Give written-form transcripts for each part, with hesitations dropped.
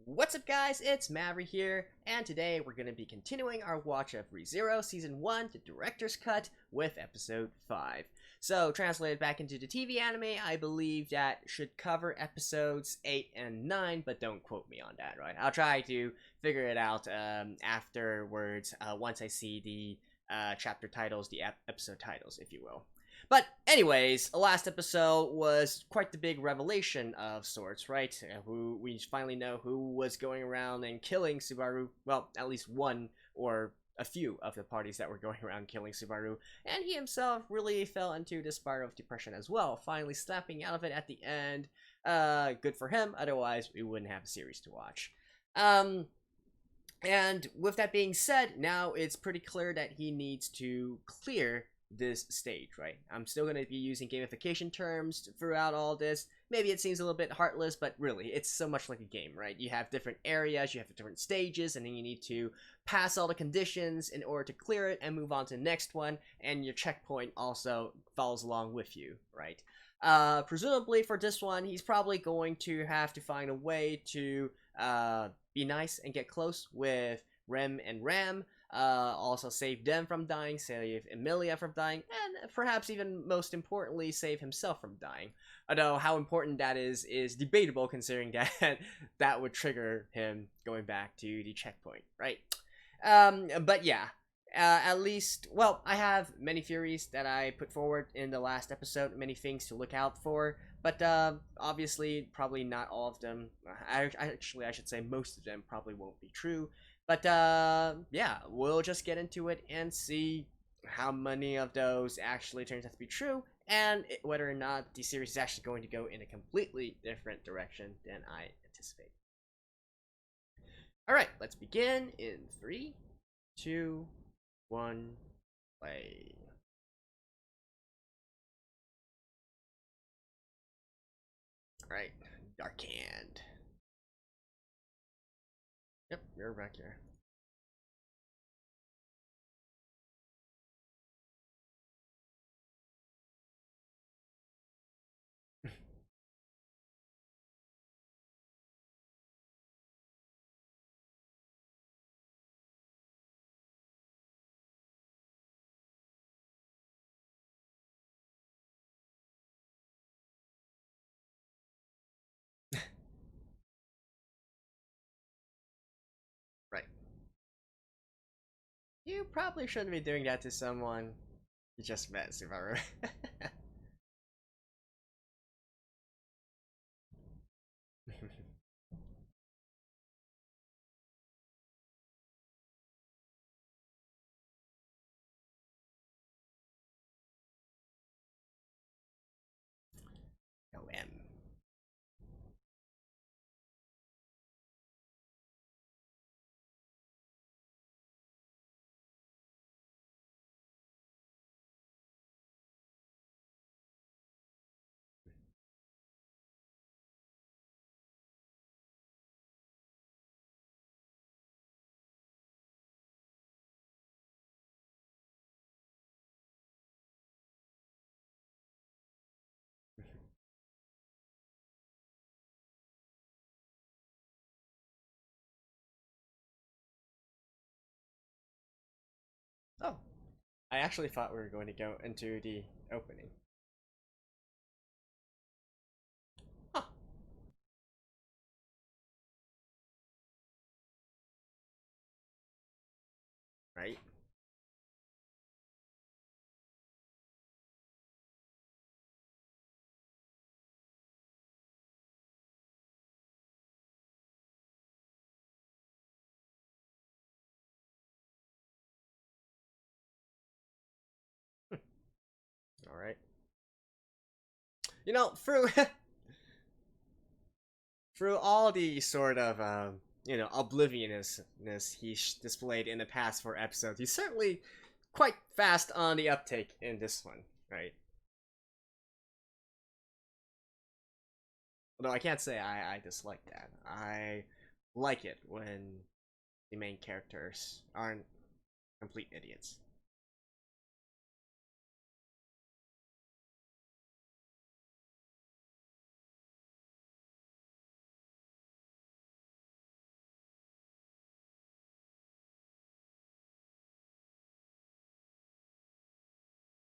What's up, guys? It's Maverick here, and today we're going to be continuing our watch of ReZero Season 1, the Director's Cut, with Episode 5. So, translated back into the TV anime, I believe that should cover Episodes 8 and 9, but don't quote me on that, right? I'll try to figure it out afterwards, once I see the chapter titles, the episode titles, if you will. But anyways, last episode was quite the big revelation of sorts, right? Who we finally know who was going around and killing Subaru. Well, at least one or a few of the parties that were going around killing Subaru, and he himself really fell into this spiral of depression as well, finally snapping out of it at the end. Good for him. Otherwise, we wouldn't have a series to watch. And with that being said, now it's pretty clear that he needs to clear this stage, right? I'm still going to be using gamification terms throughout all this. Maybe it seems a little bit heartless, but really, it's so much like a game, right? You have different areas, you have different stages, and then you need to pass all the conditions in order to clear it and move on to the next one, and your checkpoint also follows along with you, right? Presumably for this one, he's probably going to have to find a way to be nice and get close with Rem and Ram, also save them from dying, save Emilia from dying, and perhaps even most importantly, save himself from dying. Although how important that is debatable, considering that that would trigger him going back to the checkpoint, right? But yeah, at least, well, I have many theories that I put forward in the last episode, many things to look out for, but obviously, probably not all of them. Actually, I should say most of them probably won't be true. But yeah, we'll just get into it and see how many of those actually turns out to be true, and whether or not the series is actually going to go in a completely different direction than I anticipate. Alright, let's begin in 3, 2, 1, play. Alright, Dark Hand. Yep, you're back here. Right. You probably shouldn't be doing that to someone you just met, Subaru. OM. Oh, I actually thought we were going to go into the opening. Huh. Right? Alright. You know, through through all the sort of obliviousness he's displayed in the past 4 episodes, he's certainly quite fast on the uptake in this one, right? Although I can't say I dislike that. I like it when the main characters aren't complete idiots.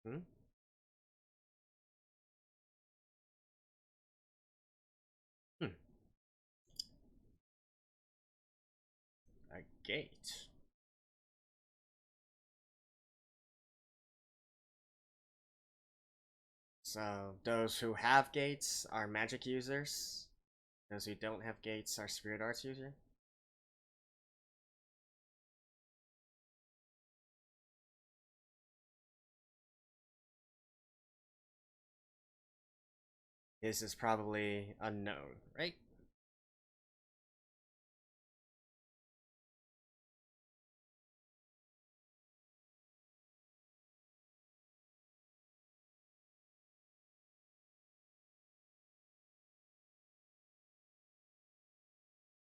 Hmm? Hmm. A gate. So those who have gates are magic users. Those who don't have gates are spirit arts users. This is probably unknown, right?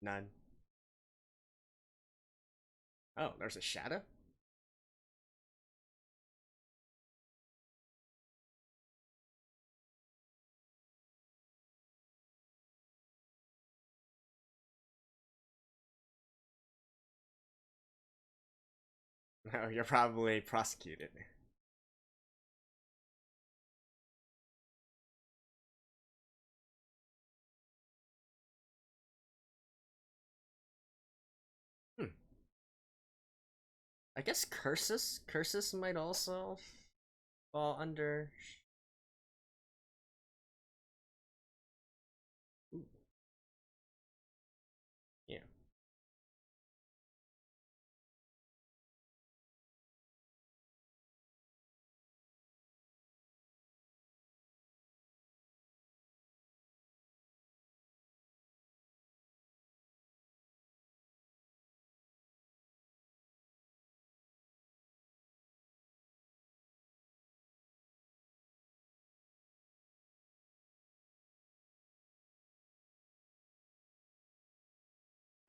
None. Oh, there's a shadow? No, you're probably prosecuted. Hmm. I guess curses? Curses might also fall under. Ooh, yeah.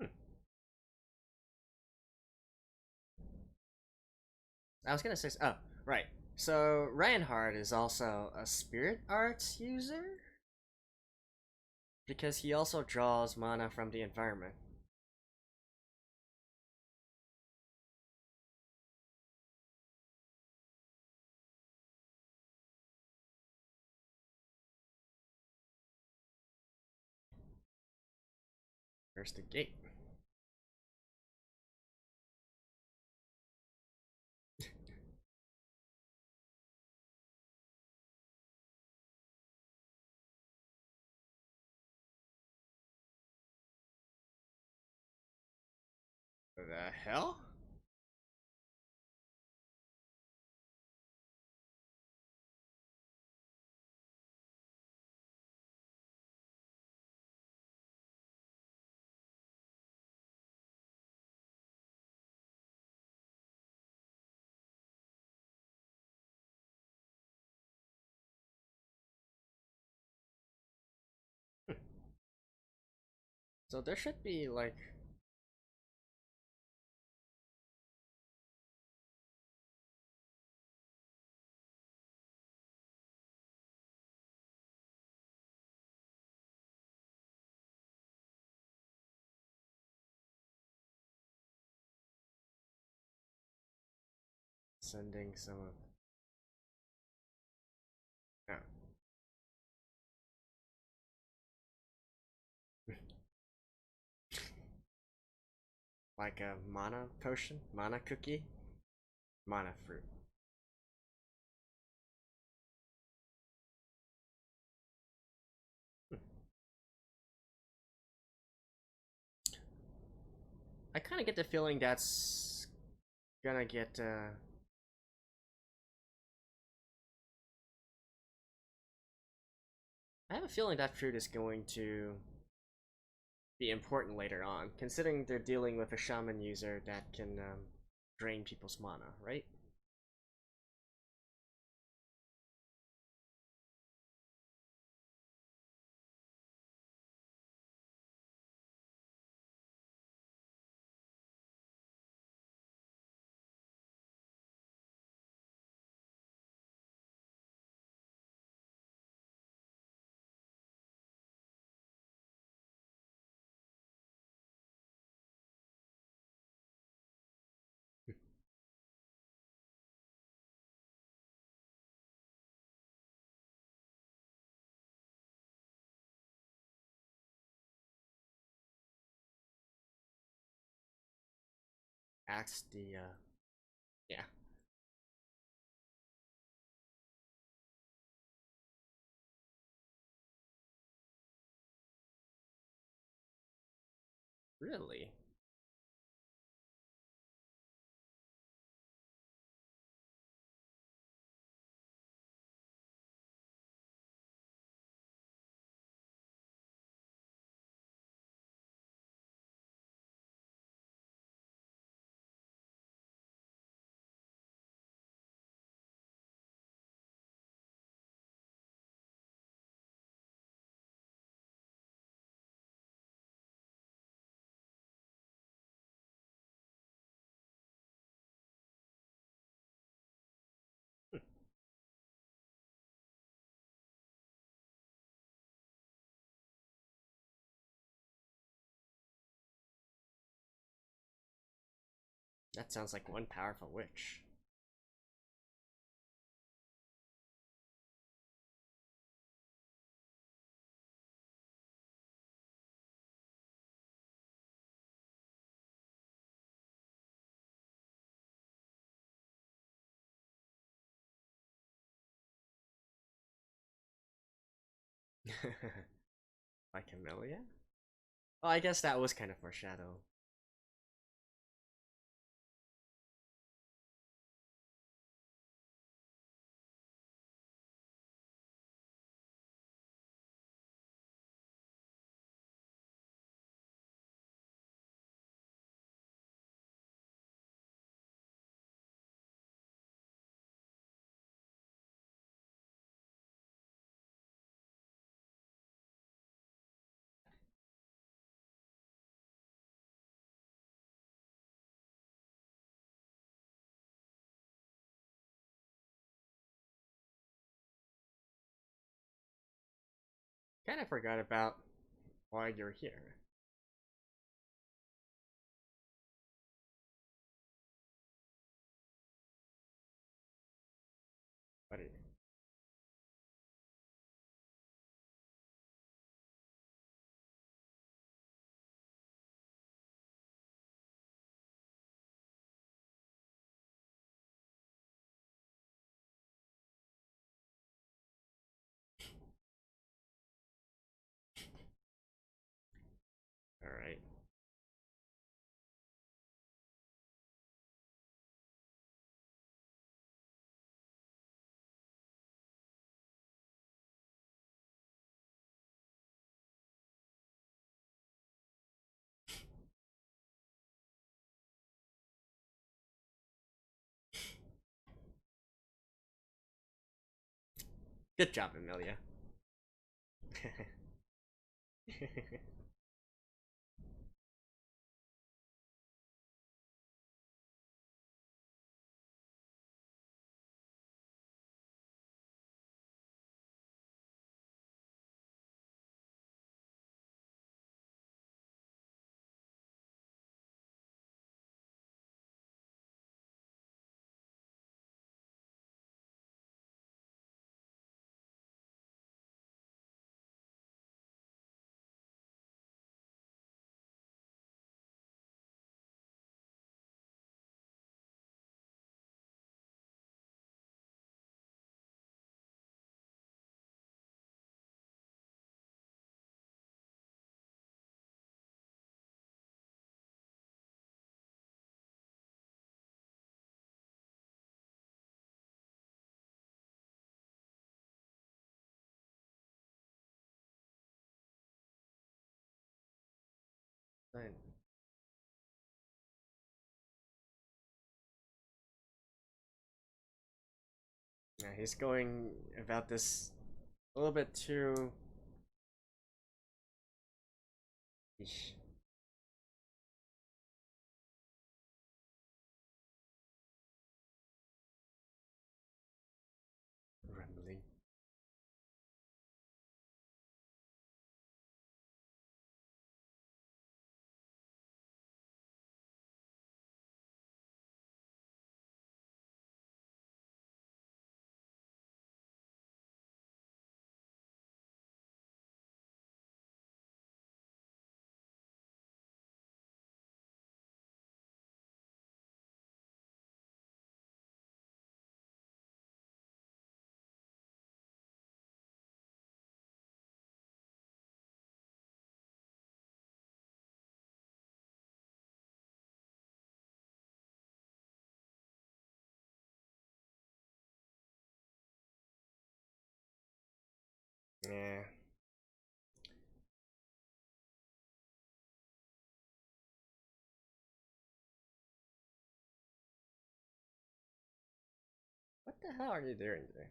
Hmm. I was gonna say. Oh, right. So Reinhardt is also a spirit arts user because he also draws mana from the environment. There's the gate. The hell? So there should be like. Sending some of. No. Like a mana potion? Mana cookie? Mana fruit. Hmm. I kind of get the feeling that's gonna get. I have a feeling that fruit is going to be important later on, considering they're dealing with a shaman user that can drain people's mana, right? acts the yeah. Really? That sounds like one powerful witch. Like Amelia? Well, I guess that was kind of foreshadow. Kind of forgot about why you're here. But all right. Good job, Amelia. Fine. Yeah, he's going about this a little bit too. Eesh. Rambling. Yeah. What the hell are you doing there?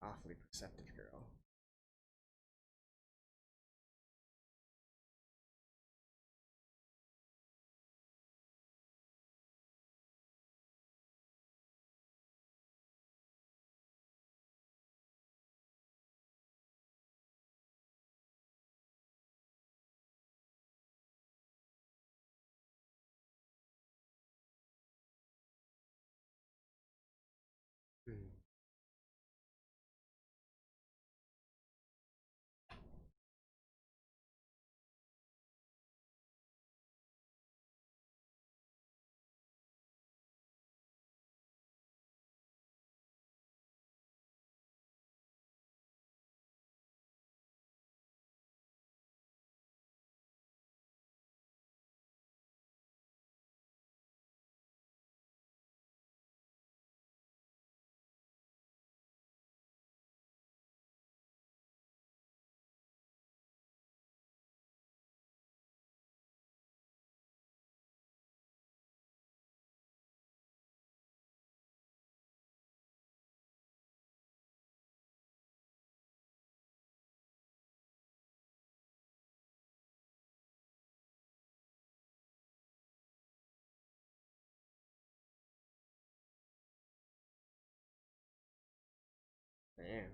Awfully perceptive girl. Hmm. Damn.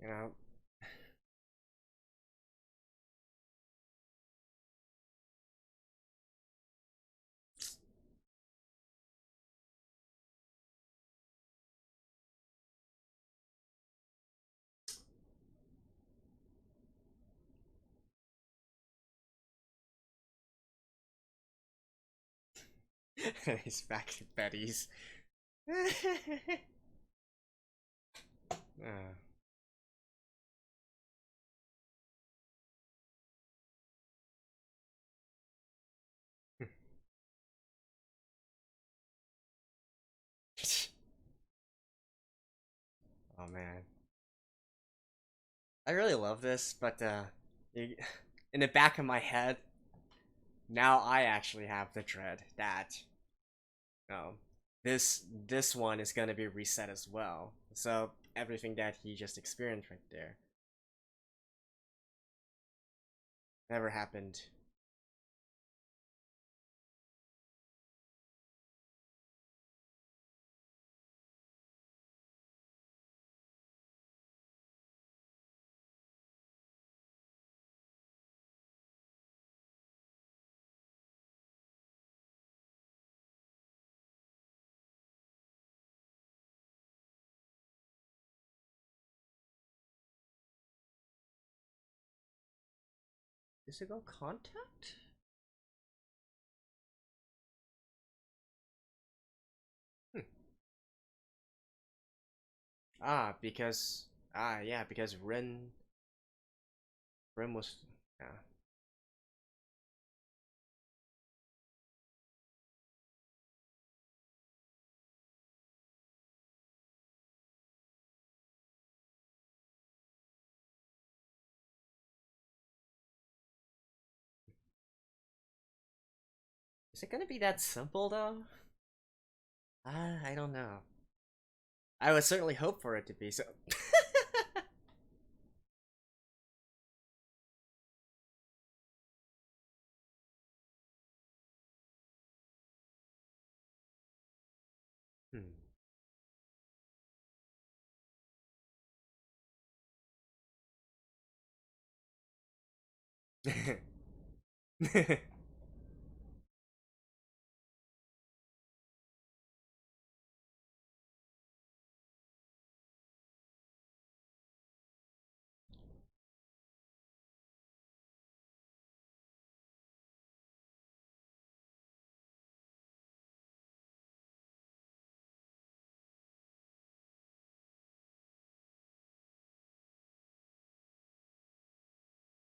You know. He's back to Betty's. uh. Oh man, I really love this, but in the back of my head, now I actually have the dread that um, this one is gonna be reset as well. So everything that he just experienced right there never happened. Physical contact? Hmm. Because yeah, because Ren was yeah. Is it gonna be that simple though? I don't know. I would certainly hope for it to be so. Hmm.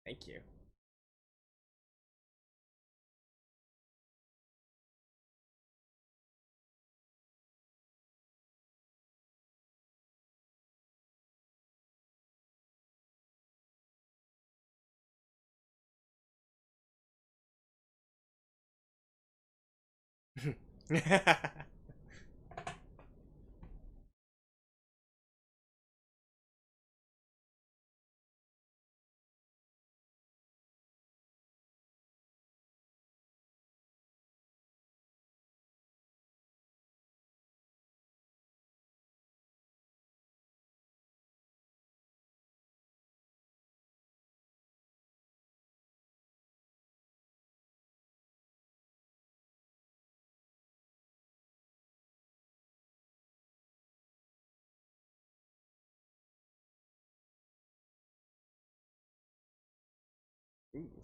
Thank you. Ooh.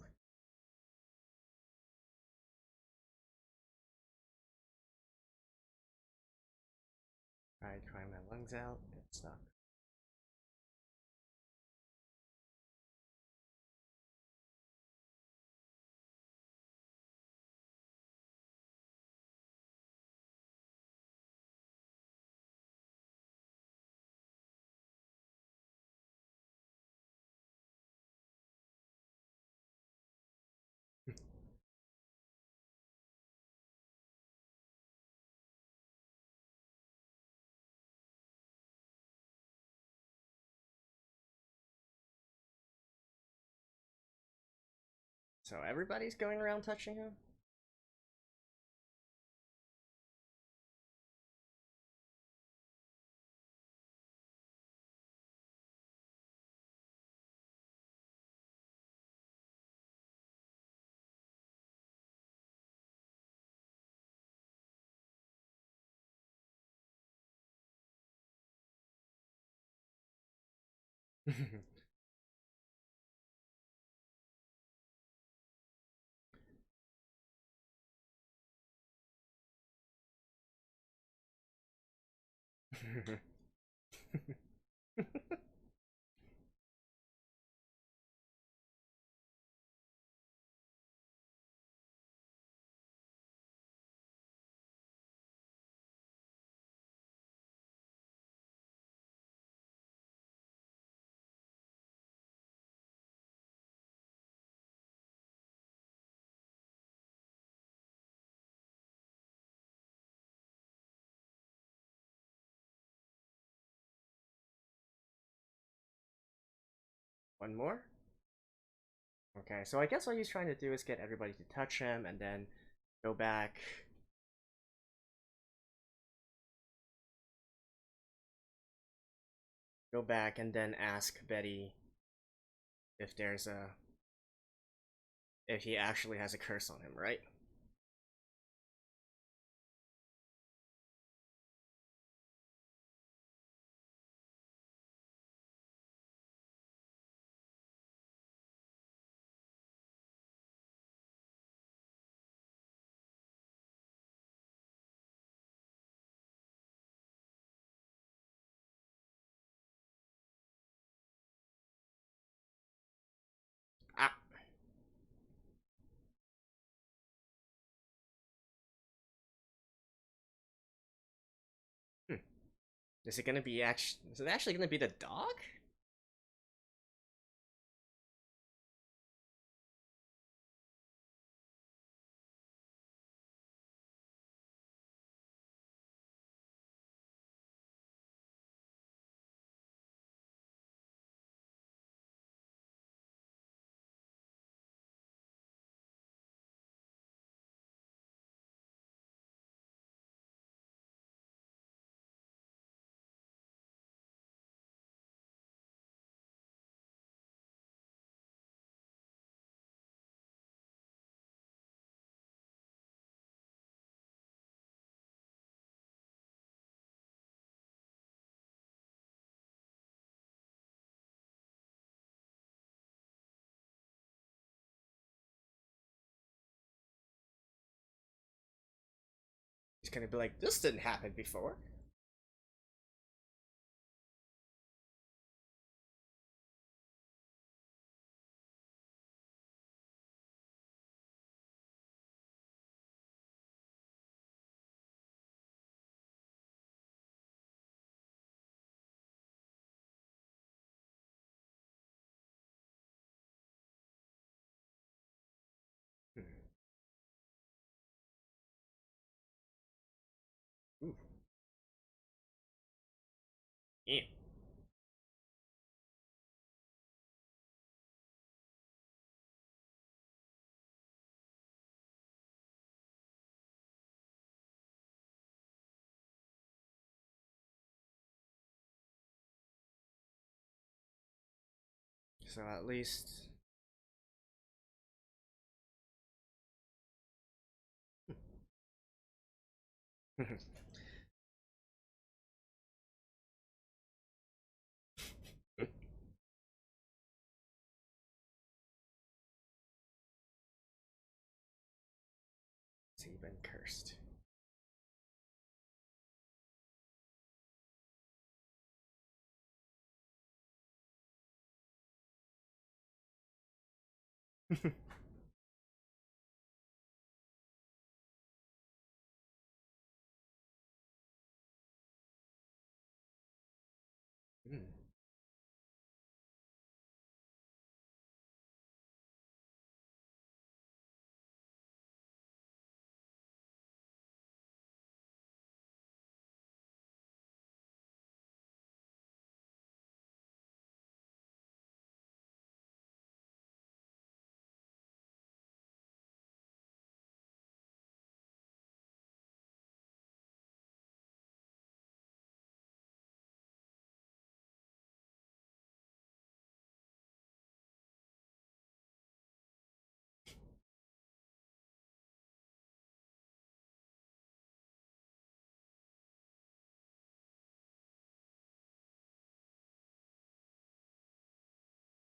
Alright, crying my lungs out. It's not. So everybody's going around touching him? One more? Okay, so I guess what he's trying to do is get everybody to touch him and then go back. Go back and then ask Betty if there's a if he actually has a curse on him, right? Ah, hmm. Is it gonna be actually? Is it actually gonna be the dog? He's gonna be like, this didn't happen before. Hmm. Ooh. Yeah. So at least. It's even cursed. Hmm.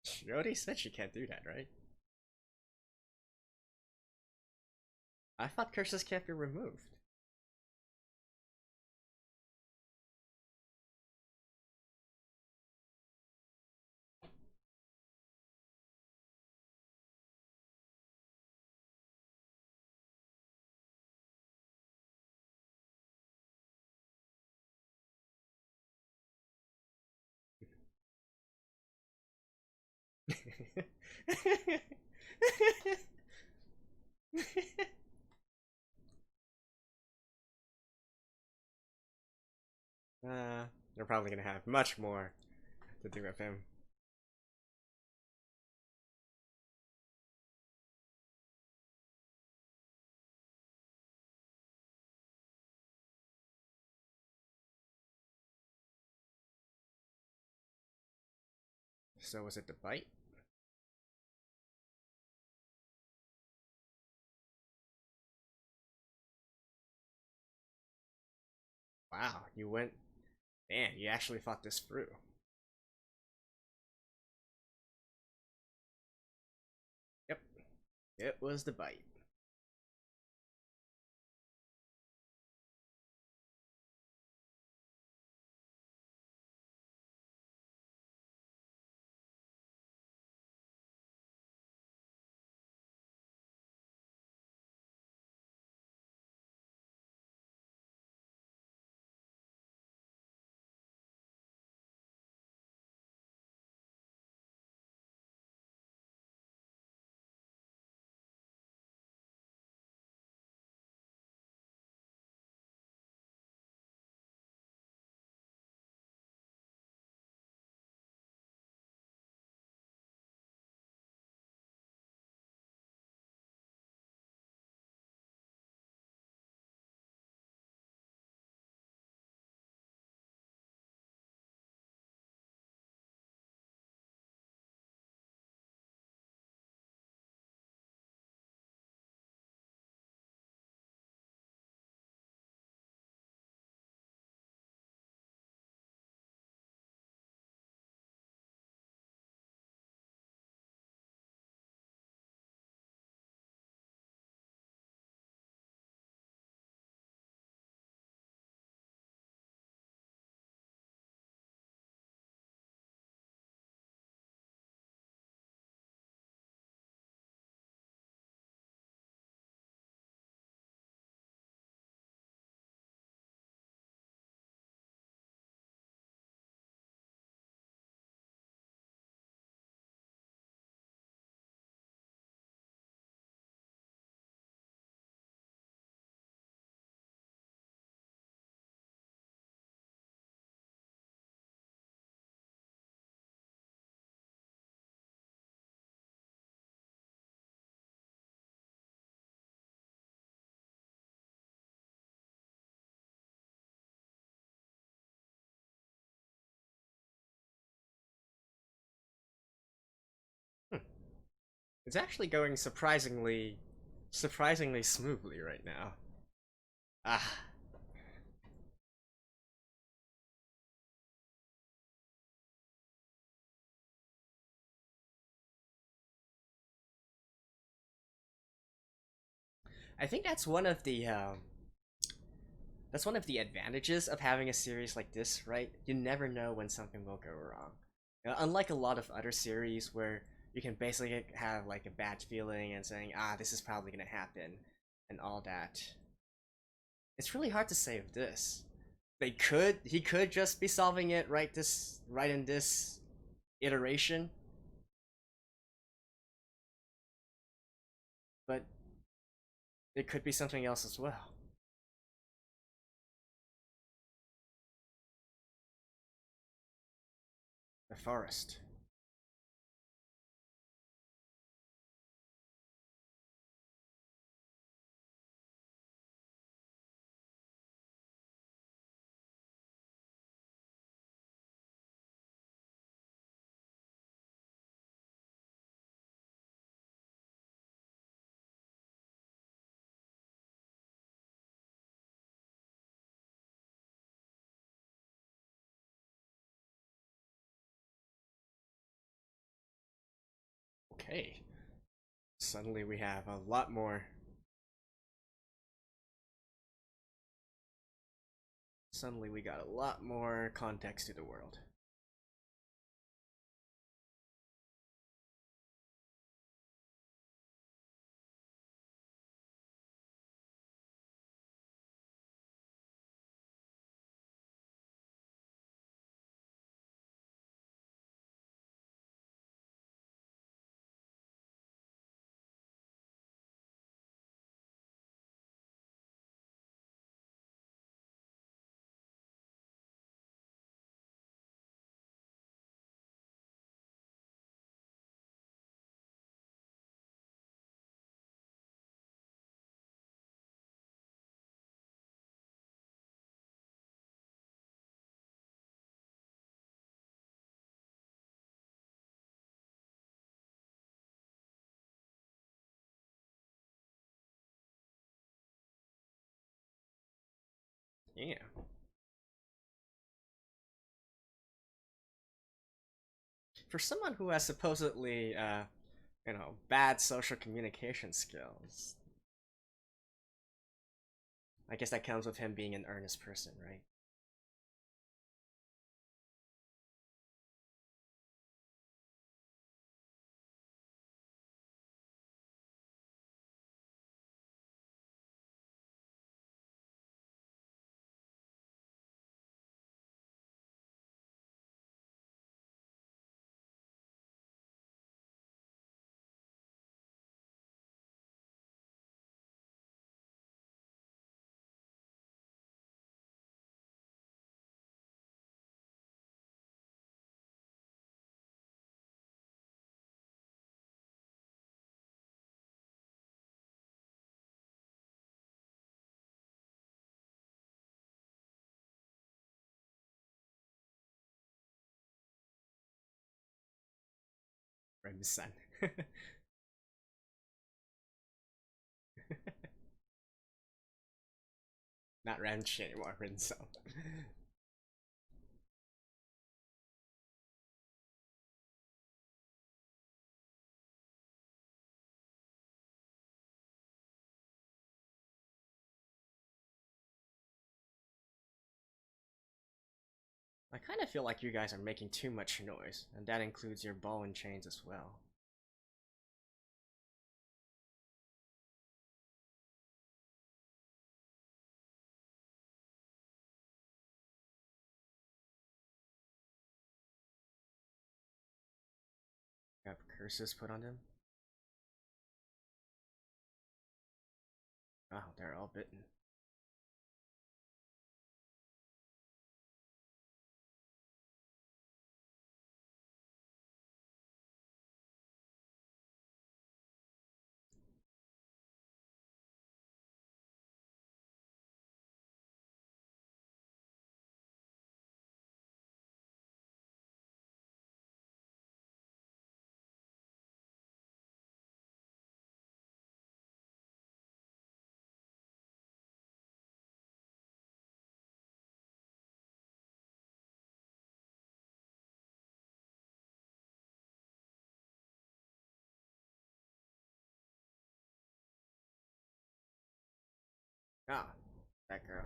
She already said she can't do that, right? I thought curses can't be removed. They're probably gonna have much more to do with him. So was it the bite? Wow, you went. Man, you actually thought this through. Yep, it was the bite. Hmm. It's actually going surprisingly smoothly right now. Ah, I think that's one of the advantages of having a series like this, right? You never know when something will go wrong. Unlike a lot of other series where you can basically have like a bad feeling and saying, ah, this is probably gonna happen, and all that. It's really hard to say of this. He could just be solving it right in this iteration, but it could be something else as well. The forest. Okay. Suddenly we have a lot more. Suddenly we got a lot more context to the world. Yeah. For someone who has supposedly, bad social communication skills, I guess that comes with him being an earnest person, right? Remsen. Not Renchi anymore, Rinso. I kind of feel like you guys are making too much noise, and that includes your ball and chains as well. You have curses put on them? Oh, they're all bitten. Ah, that girl.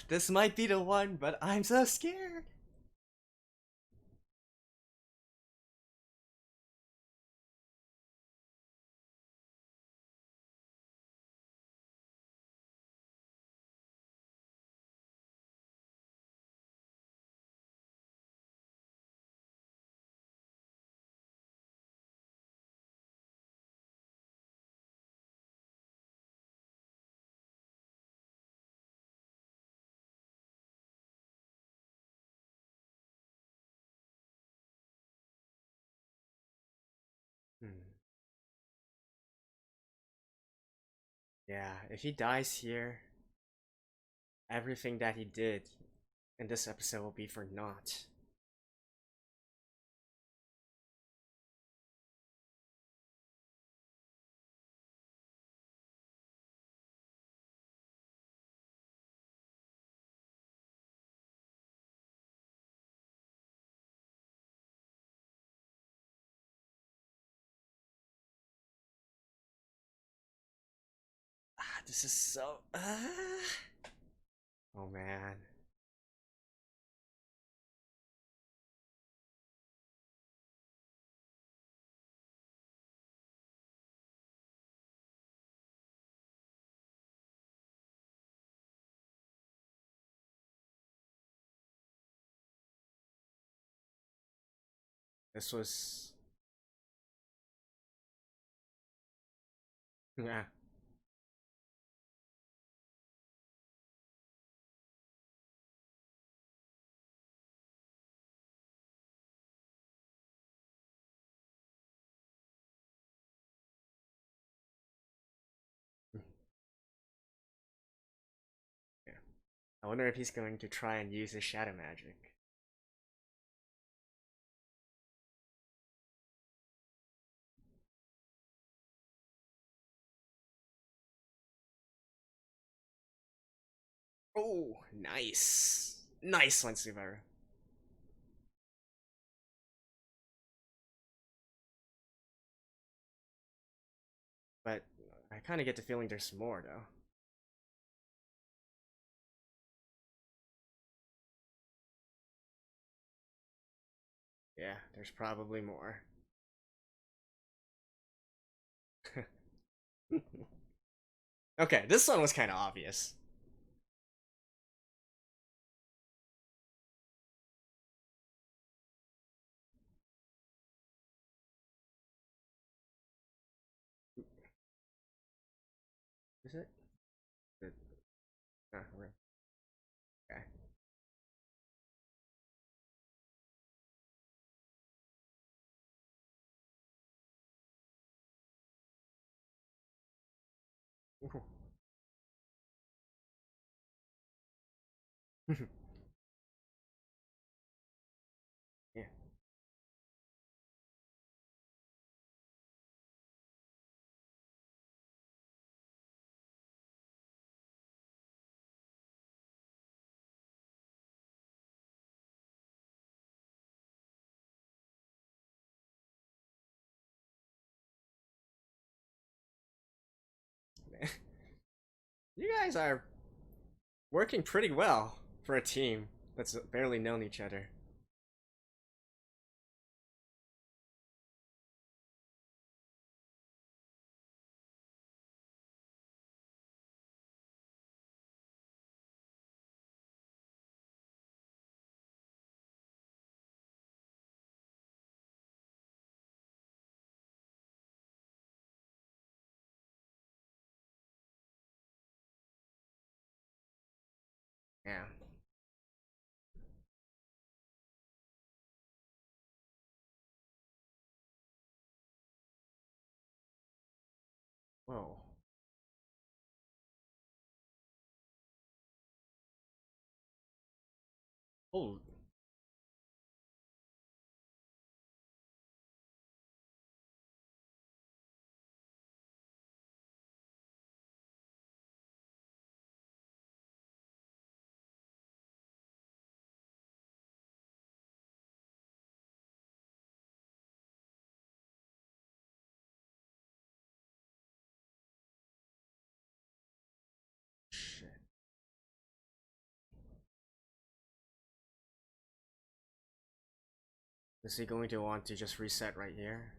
This might be the one, but I'm so scared. Hmm. Yeah, if he dies here, everything that he did in this episode will be for naught. This is so. Oh man. This was. Yeah. Yeah. I wonder if he's going to try and use his shadow magic. Oh, nice. Nice one, Subaru. But I kind of get the feeling there's more, though. Yeah, there's probably more. Okay, this one was kind of obvious. Is it? Right. Okay. Yeah. You guys are working pretty well for a team that's barely known each other. Yeah. Whoa. Oh. Shit. Is he going to want to just reset right here?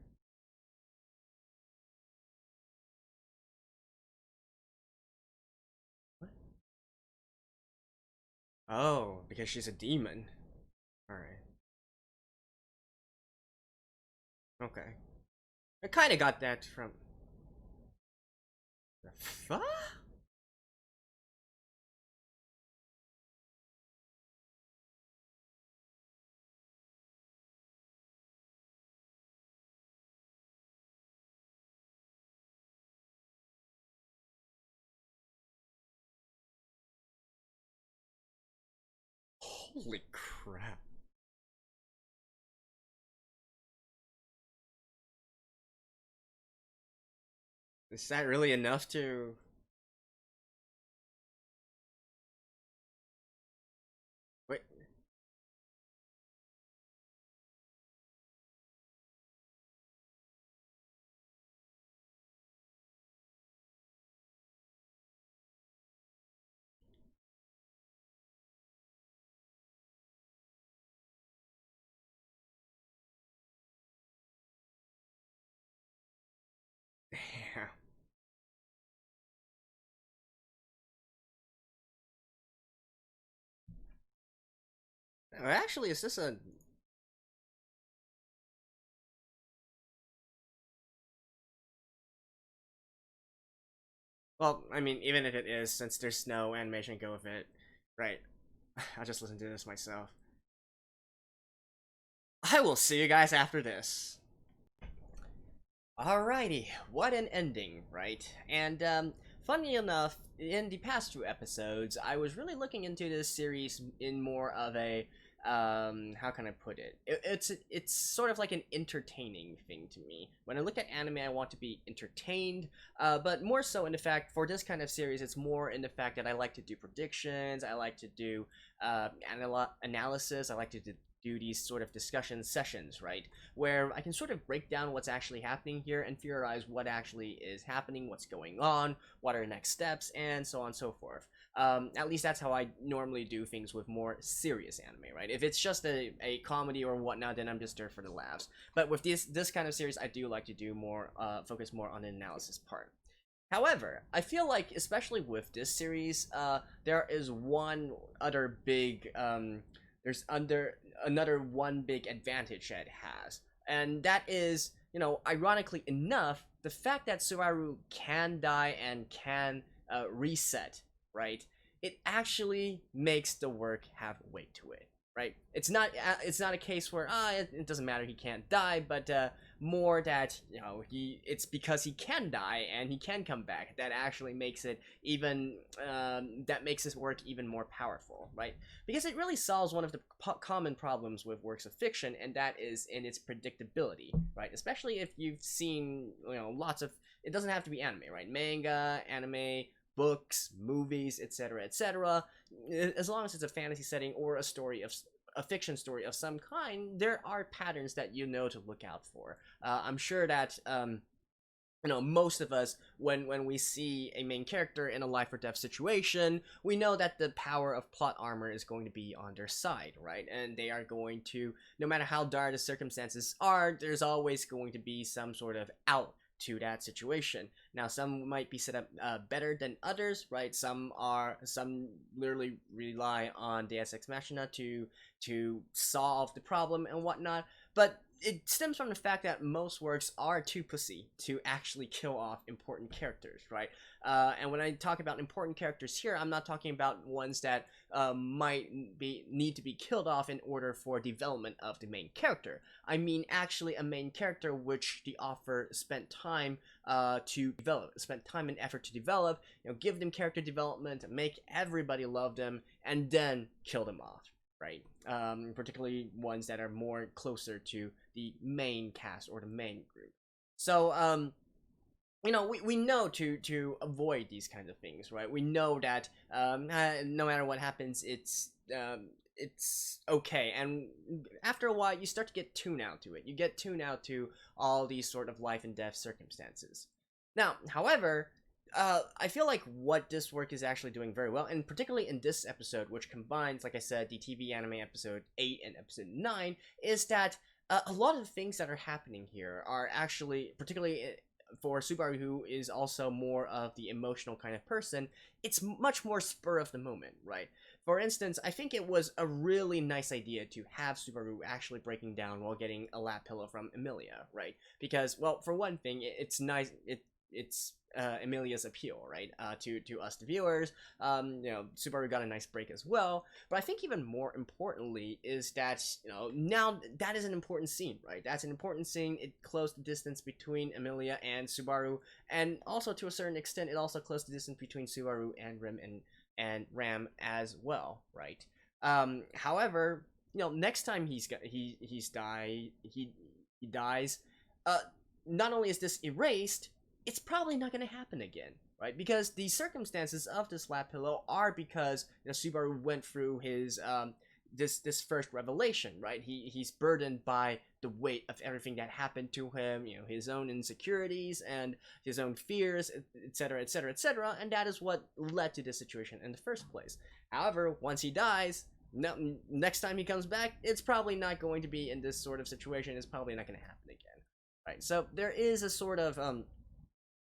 What? Oh, because she's a demon. Alright. Okay. I kinda got that from... The fuck? Holy crap. Is that really enough to... Wait. Damn. Actually, is this a... Well, I mean, even if it is, since there's no animation go with it, right? I'll just listen to this myself. I will see you guys after this. Alrighty, what an ending, right? And funny enough, in the past two episodes, I was really looking into this series in more of a how can I put it? It's sort of like an entertaining thing to me. When I look at anime, I want to be entertained, but more so in the fact for this kind of series, it's more in the fact that I like to do predictions, I like to do analysis, I like to do these sort of discussion sessions, right? Where I can sort of break down what's actually happening here and theorize what actually is happening, what's going on, what are the next steps, and so on and so forth. At least that's how I normally do things with more serious anime, right? If it's just a comedy or whatnot, then I'm just there for the laughs. But with this kind of series, I do like to do more, focus more on the analysis part. However, I feel like, especially with this series, there is one other big, there's another one big advantage that it has, and that is, ironically enough, the fact that Subaru can die and can reset, right? It actually makes the work have weight to it, right? It's not a case where it doesn't matter, he can't die, but more that it's because he can die and he can come back that actually makes it even that makes his work even more powerful, right? Because it really solves one of the common problems with works of fiction, and that is in its predictability, right? Especially if you've seen lots of, it doesn't have to be anime, right? Manga, anime, books, movies, etc., etc. As long as it's a fantasy setting or a fiction story of some kind, there are patterns that to look out for. I'm sure that most of us, when we see a main character in a life or death situation, we know that the power of plot armor is going to be on their side, right? And they are going to, no matter how dire the circumstances are, there's always going to be some sort of out to that situation. Now, some might be set up better than others, right? Some literally rely on Deus Ex Machina to solve the problem and whatnot, but it stems from the fact that most works are too pussy to actually kill off important characters, right? And when I talk about important characters here, I'm not talking about ones that might need to be killed off in order for development of the main character. I mean actually a main character which the author spent time to develop, spent time and effort to develop, give them character development, make everybody love them, and then kill them off, right? Particularly ones that are more closer to the main cast or the main group. So, we know to avoid these kinds of things, right? We know that no matter what happens, it's okay. And after a while, you start to get tuned out to it. You get tuned out to all these sort of life and death circumstances. Now, however, I feel like what this work is actually doing very well, and particularly in this episode, which combines, like I said, the TV anime episode 8 and episode 9, is that a lot of things that are happening here are actually, particularly for Subaru, who is also more of the emotional kind of person, it's much more spur of the moment, right? For instance, I think it was a really nice idea to have Subaru actually breaking down while getting a lap pillow from Emilia, right? Because, well, for one thing, it's nice. It's Emilia's appeal, right? To us, the viewers. Subaru got a nice break as well. But I think even more importantly is that now that is an important scene, right? That's an important scene. It closed the distance between Emilia and Subaru, and also to a certain extent, it also closed the distance between Subaru and Ram as well, right? However, next time he dies, uh, not only is this erased, it's probably not going to happen again, right? Because the circumstances of this lap pillow are because Subaru went through his this first revelation, right? He's burdened by the weight of everything that happened to him, his own insecurities and his own fears, etc., etc., etc., and that is what led to this situation in the first place. However, once he dies, no, next time he comes back, it's probably not going to be in this sort of situation. It's probably not going to happen again, right? So there is a sort of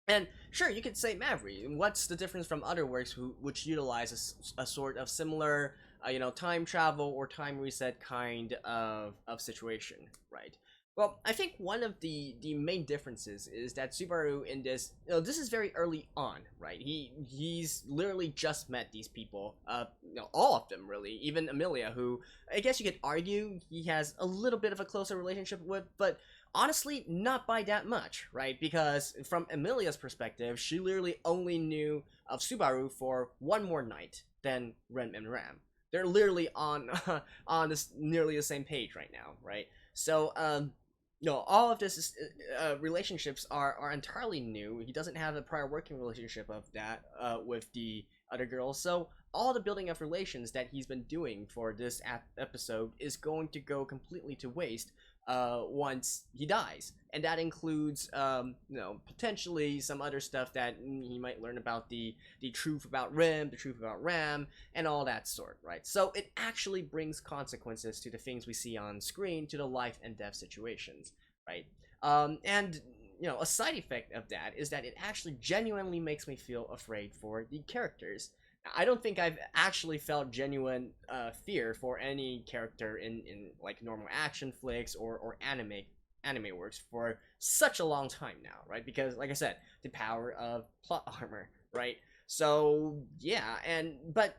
and sure, you could say Mavri. What's the difference from other works which utilize a sort of similar, time travel or time reset kind of situation, right? Well, I think one of the main differences is that Subaru in this, this is very early on, right? He's literally just met these people, all of them really, even Emilia, who I guess you could argue he has a little bit of a closer relationship with, but honestly, not by that much, right? Because from Emilia's perspective, she literally only knew of Subaru for one more night than Ren and Ram. They're literally on on this nearly the same page right now, right? So, all of this is, relationships are entirely new. He doesn't have a prior working relationship of that with the other girls, so all the building of relations that he's been doing for this episode is going to go completely to waste once he dies, and that includes potentially some other stuff that he might learn about the truth about Rim, the truth about Ram, and all that sort, right? So it actually brings consequences to the things we see on screen, to the life and death situations, right? And a side effect of that is that it actually genuinely makes me feel afraid for the characters. I don't think I've actually felt genuine fear for any character in like normal action flicks or anime works for such a long time now, right? Because like I said, the power of plot armor, right? So yeah, but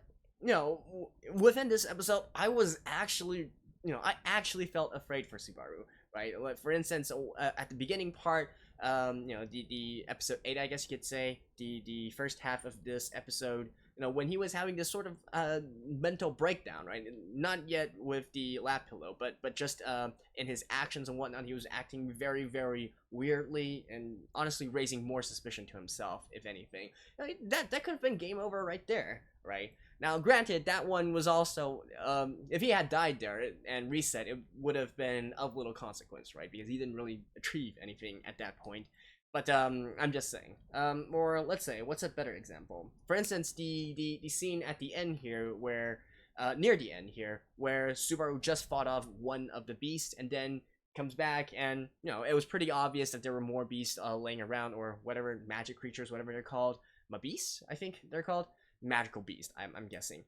within this episode, I was actually I actually felt afraid for Subaru, right? Like, for instance, at the beginning part, the episode 8, I guess you could say, the first half of this episode, when he was having this sort of mental breakdown, right? Not yet with the lap pillow, but just in his actions and whatnot, he was acting very, very weirdly and honestly raising more suspicion to himself, if anything. That could have been game over right there, right? Now, granted, that one was also, if he had died there and reset, it would have been of little consequence, right? Because he didn't really achieve anything at that point. But I'm just saying. Or let's say, what's a better example? For instance, the scene at the end here, where near the end here, where Subaru just fought off one of the beasts and then comes back, and it was pretty obvious that there were more beasts laying around, or whatever, magic creatures, whatever they're called, Mabeasts, I think they're called, magical beast, I'm guessing.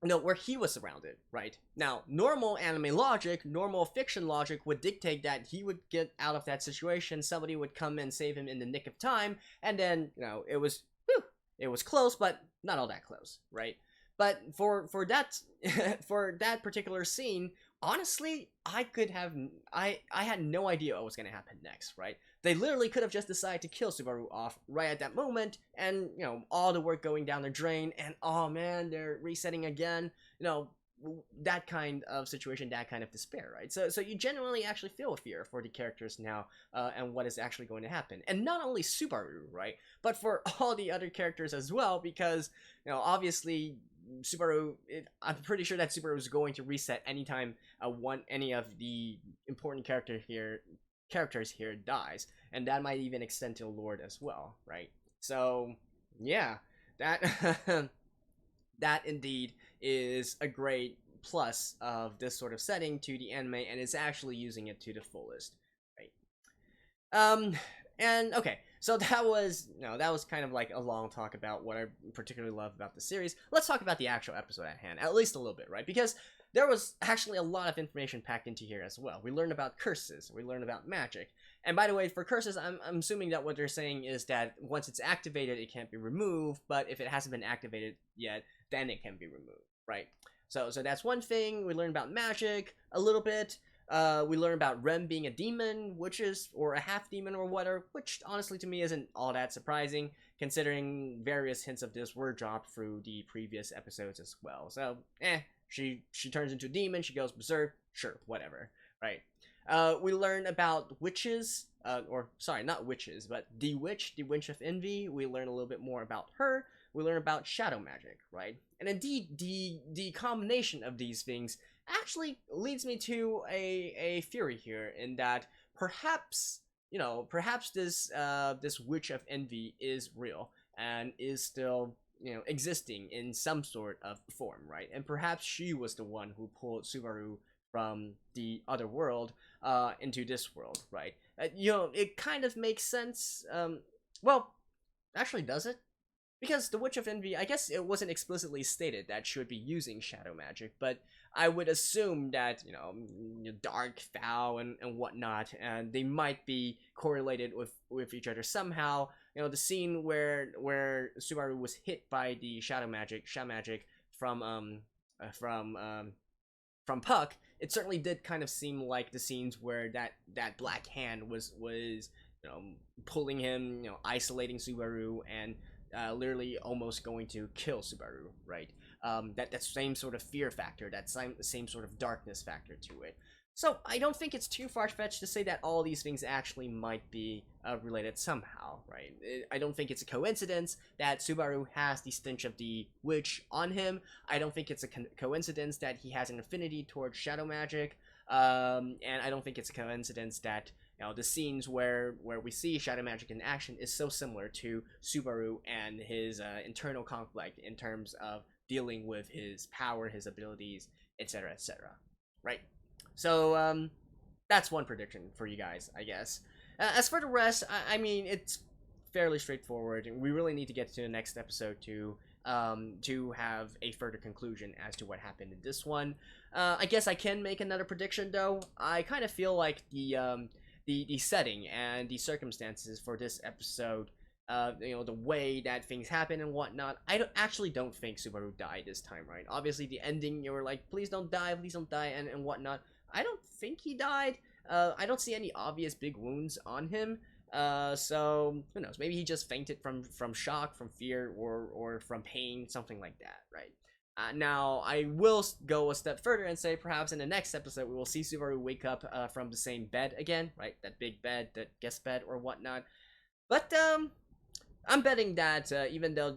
Where he was surrounded, right? Now, normal anime logic, normal fiction logic would dictate that he would get out of that situation, somebody would come and save him in the nick of time, and then, it was close, but not all that close, right? But for that for that particular scene, honestly, I had no idea what was going to happen next, right? They literally could have just decided to kill Subaru off right at that moment, and all the work going down the drain, and oh man, they're resetting again. That kind of situation, that kind of despair, right? So you genuinely actually feel fear for the characters now, and what is actually going to happen, and not only Subaru, right, but for all the other characters as well, because obviously Subaru, I'm pretty sure that Subaru is going to reset anytime any of the important characters here dies, and that might even extend to Lord as well, right? So yeah, that that indeed is a great plus of this sort of setting to the anime and is actually using it to the fullest, right? And okay, so that was kind of like a long talk about what I particularly love about the series. Let's talk about the actual episode at hand, at least a little bit, right? Because there was actually a lot of information packed into here as well. We learned about curses, we learned about magic, and by the way, for curses, I'm assuming that what they're saying is that once it's activated, it can't be removed, but if it hasn't been activated yet, then it can be removed, right? So that's one thing. We learned about magic a little bit. We learn about Rem being a demon, or a half demon or whatever, which honestly to me isn't all that surprising, considering various hints of this were dropped through the previous episodes as well. So, she turns into a demon, she goes berserk, sure, whatever, right? We learn about witches, or sorry, not witches, but the witch of envy. We learn a little bit more about her. We learn about shadow magic, right? And indeed, the combination of these things actually leads me to a theory here, in that perhaps this witch of envy is real and is still existing in some sort of form, right? And perhaps she was the one who pulled Subaru from the other world into this world, right? It kind of makes sense. Well, actually, does it? Because the Witch of Envy, I guess it wasn't explicitly stated that she would be using shadow magic, but I would assume that, dark, foul, and whatnot, and they might be correlated with each other somehow. The scene where Subaru was hit by the shadow magic from Puck, it certainly did kind of seem like the scenes where that black hand was pulling him, isolating Subaru, and literally almost going to kill Subaru, right? That same sort of fear factor, that same sort of darkness factor to it. So I don't think it's too far-fetched to say that all these things actually might be related somehow, right? I don't think it's a coincidence that Subaru has the stench of the witch on him. I don't think it's a coincidence that he has an affinity towards shadow magic, and I don't think it's a coincidence that the scenes where we see shadow magic in action is so similar to Subaru and his internal conflict in terms of dealing with his power, his abilities, etc., etc., right? So, that's one prediction for you guys, I guess. As for the rest, I mean, it's fairly straightforward, and we really need to get to the next episode to have a further conclusion as to what happened in this one. I guess I can make another prediction, though. I kind of feel like the setting and the circumstances for this episode, the way that things happen and whatnot, I actually don't think Subaru died this time, right? Obviously, the ending, you were like, please don't die, and whatnot. I don't think he died. I don't see any obvious big wounds on him. So who knows? Maybe he just fainted from shock, from fear, or from pain, something like that, right? Now, I will go a step further and say perhaps in the next episode we will see Subaru wake up from the same bed again, right? That big bed, that guest bed or whatnot. But I'm betting that even though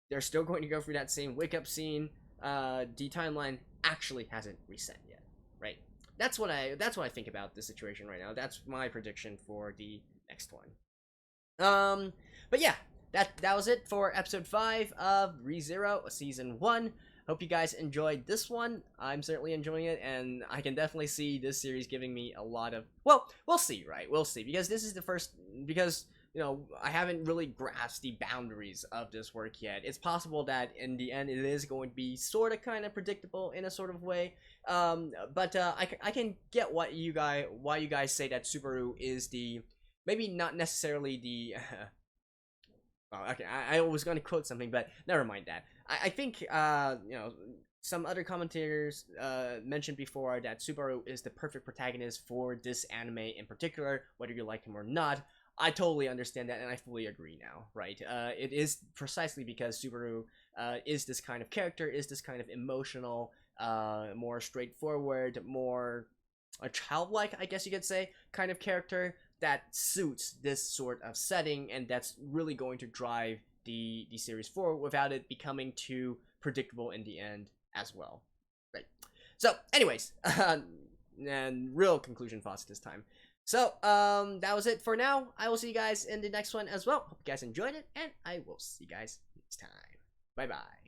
they're still going to go through that same wake up scene, the timeline actually hasn't reset yet. Right, that's what I think about this situation right now. That's my prediction for the next one. But yeah, that was it for episode 5 of ReZero season 1. Hope you guys enjoyed this one. I'm certainly enjoying it, and I can definitely see this series giving me a lot of, well, we'll see, right? We'll see, because this is the first, because I haven't really grasped the boundaries of this work yet. It's possible that in the end it is going to be sort of kind of predictable in a sort of way. But I can get why you guys say that Subaru is maybe not necessarily the well, okay, I was going to quote something, but never mind that. I think some other commentators mentioned before that Subaru is the perfect protagonist for this anime in particular, whether you like him or not. I totally understand that, and I fully agree now, right? It is precisely because Subaru is this kind of character, is this kind of emotional, more straightforward, more childlike, I guess you could say, kind of character that suits this sort of setting, and that's really going to drive the series forward without it becoming too predictable in the end as well, right? So, anyways, and real conclusion thoughts this time. So, that was it for now. I will see you guys in the next one as well. Hope you guys enjoyed it, and I will see you guys next time. Bye-bye.